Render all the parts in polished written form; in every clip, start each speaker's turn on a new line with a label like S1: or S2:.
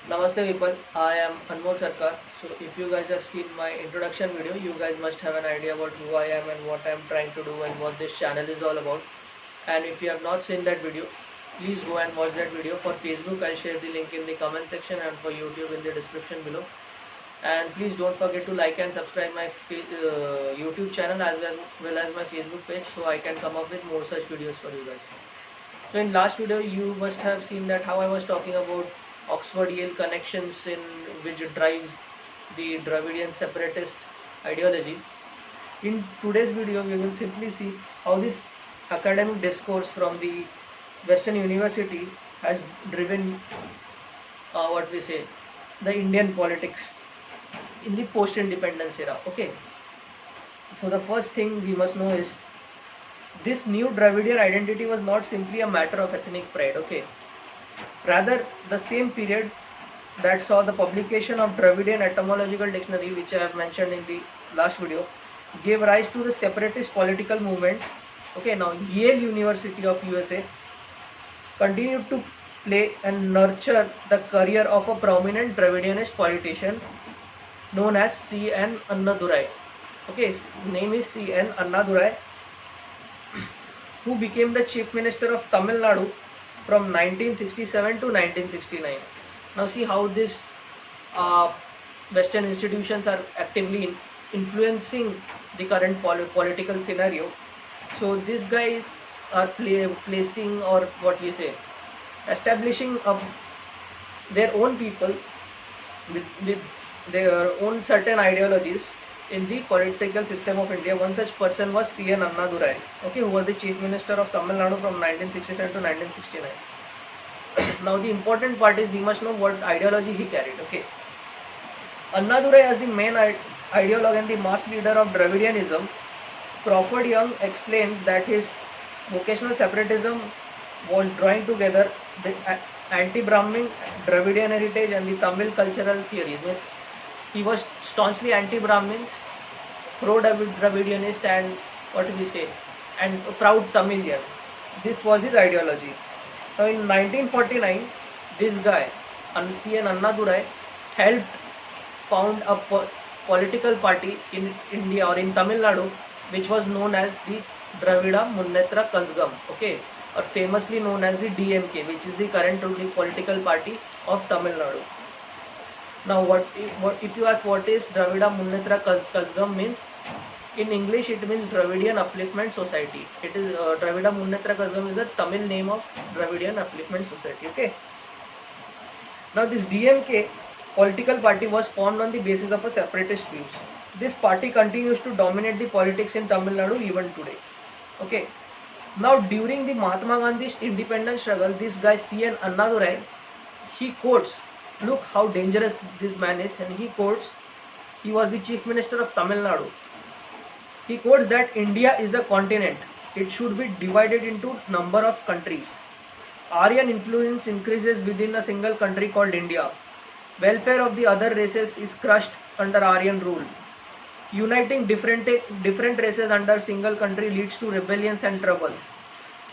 S1: Namaste people, I am Anmol Sarkar. So if you guys have seen my introduction video, you guys must have an idea about who I am and what I am trying to do and what this channel is all about. And if you have not seen that video, please go and watch that video. For Facebook, I'll share the link in the comment section, and for YouTube in the description below. And please don't forget to like and subscribe my YouTube channel as well as my Facebook page, so I can come up with more such videos for you guys. So in last video you must have seen that how I was talking about Oxford Yale connections in which drives the Dravidian separatist ideology. In today's video we will simply see how this academic discourse from the Western University has driven what we say the Indian politics in the post-independence era. Okay, so the first thing we must know is this new Dravidian identity was not simply a matter of ethnic pride. Okay, rather the same period that saw the publication of Dravidian etymological dictionary, which I have mentioned in the last video, gave rise to the separatist political movements. Okay, now Yale University of USA continued to play and nurture the career of a prominent Dravidianist politician known as C.N. Annadurai. Okay, his name is C.N. Annadurai, who became the Chief Minister of Tamil Nadu from 1967 to 1969. Now see how this Western institutions are actively influencing the current political scenario. So these guys are placing, or what we say, establishing their own people with their own certain ideologies in the political system of India. One such person was C.N. Annadurai, okay, who was the Chief Minister of Tamil Nadu from 1967 to 1969. Now the important part is we must know what ideology he carried. Okay, Annadurai, as the main ideologue and the mass leader of Dravidianism, Crawford Young explains that his vocational separatism was drawing together the anti-Brahmin Dravidian heritage and the Tamil cultural theories. He was staunchly anti-Brahmins, pro-Dravidianist, and what we say, and proud Tamilian. This was his ideology. Now in 1949, this guy, C.N. Annadurai, helped found a political party in India or in Tamil Nadu, which was known as the Dravida Munnetra Kazhagam, okay, or famously known as the DMK, which is the current ruling political party of Tamil Nadu. Now what if you ask what is Dravida Munnetra Kazhagam means? In English it means Dravidian Upliftment Society. It is Dravida Munnetra Kazhagam is the Tamil name of Dravidian Upliftment Society. Okay. Now this DMK political party was formed on the basis of a separatist views. This party continues to dominate the politics in Tamil Nadu even today. Okay. Now during the Mahatma Gandhi's independence struggle, this guy C.N. Annadurai, he quotes, look how dangerous this man is, and he quotes, he was the Chief Minister of Tamil Nadu. He quotes that India is a continent. It should be divided into number of countries. Aryan influence increases within a single country called India. Welfare of the other races is crushed under Aryan rule. Uniting different races under single country leads to rebellions and troubles.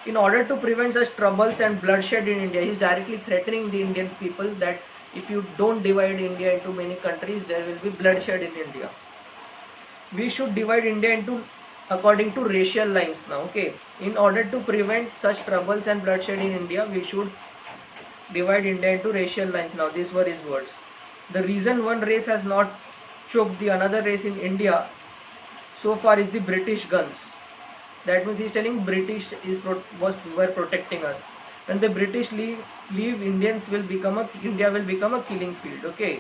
S1: In order to prevent such troubles and bloodshed in India, he is directly threatening the Indian people that if you don't divide India into many countries, there will be bloodshed in India. We should divide India into according to racial lines now. Okay, in order to prevent such troubles and bloodshed in India, we should divide India into racial lines. Now these were his words. The reason one race has not choked the another race in India so far is the British guns. That means he's telling British were protecting us. When the British leave, India will become a killing field. Okay.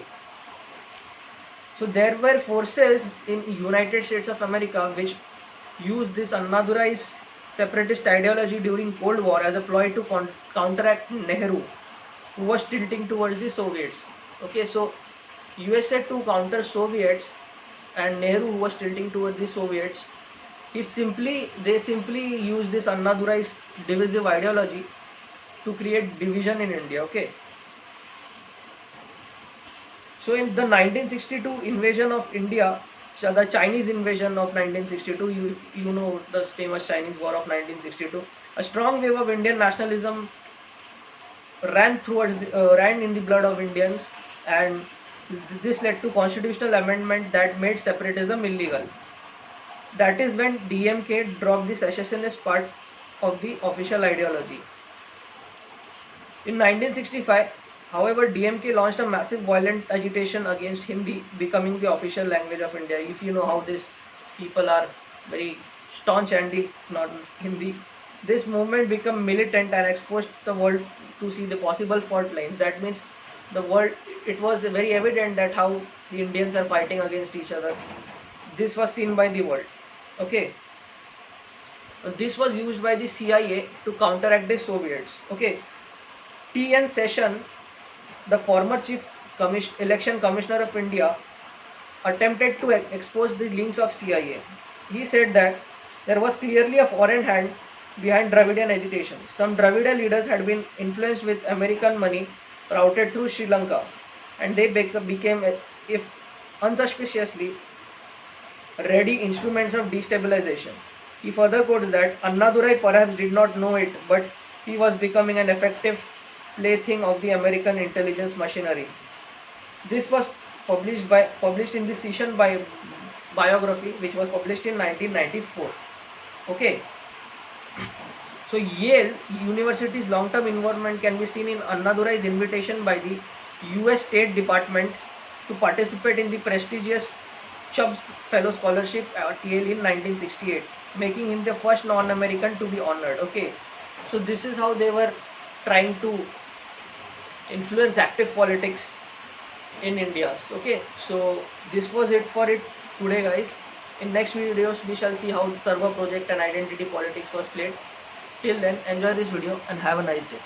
S1: So there were forces in United States of America which used this Annadurai's separatist ideology during Cold War as a ploy to counteract Nehru, who was tilting towards the Soviets. Okay, so USA to counter Soviets and Nehru, who was tilting towards the Soviets, they simply used this Annadurai's divisive ideology to create division in India. Okay. So in the 1962 invasion of India, so the Chinese invasion of 1962, you know the famous Chinese War of 1962, a strong wave of Indian nationalism ran in the blood of Indians, and this led to constitutional amendment that made separatism illegal. That is when DMK dropped the secessionist part of the official ideology. In 1965, however, DMK launched a massive violent agitation against Hindi becoming the official language of India. If you know how these people are very staunch anti not Hindi, this movement became militant and exposed the world to see the possible fault lines. That means the world, it was very evident that how the Indians are fighting against each other. This was seen by the world. Okay. This was used by the CIA to counteract the Soviets. Okay. T.N. Session, the former election commissioner of India, attempted to expose the links of CIA. He said that there was clearly a foreign hand behind Dravidian agitation. Some Dravida leaders had been influenced with American money routed through Sri Lanka, and they became, if unsuspiciously, ready instruments of destabilization. He further quotes that Annadurai perhaps did not know it, but he was becoming an effective plaything of the American intelligence machinery. This was published in the Session biography, which was published in 1994. Okay. So Yale University's long-term involvement can be seen in Annadurai's invitation by the US State Department to participate in the prestigious Chubbs Fellow Scholarship at Yale in 1968, making him the first non-American to be honored. Okay, so this is how they were trying to influence active politics in India. Okay, so this was it for it today, guys. In next videos, we shall see how the server project and identity politics was played. Till then, enjoy this video and have a nice day.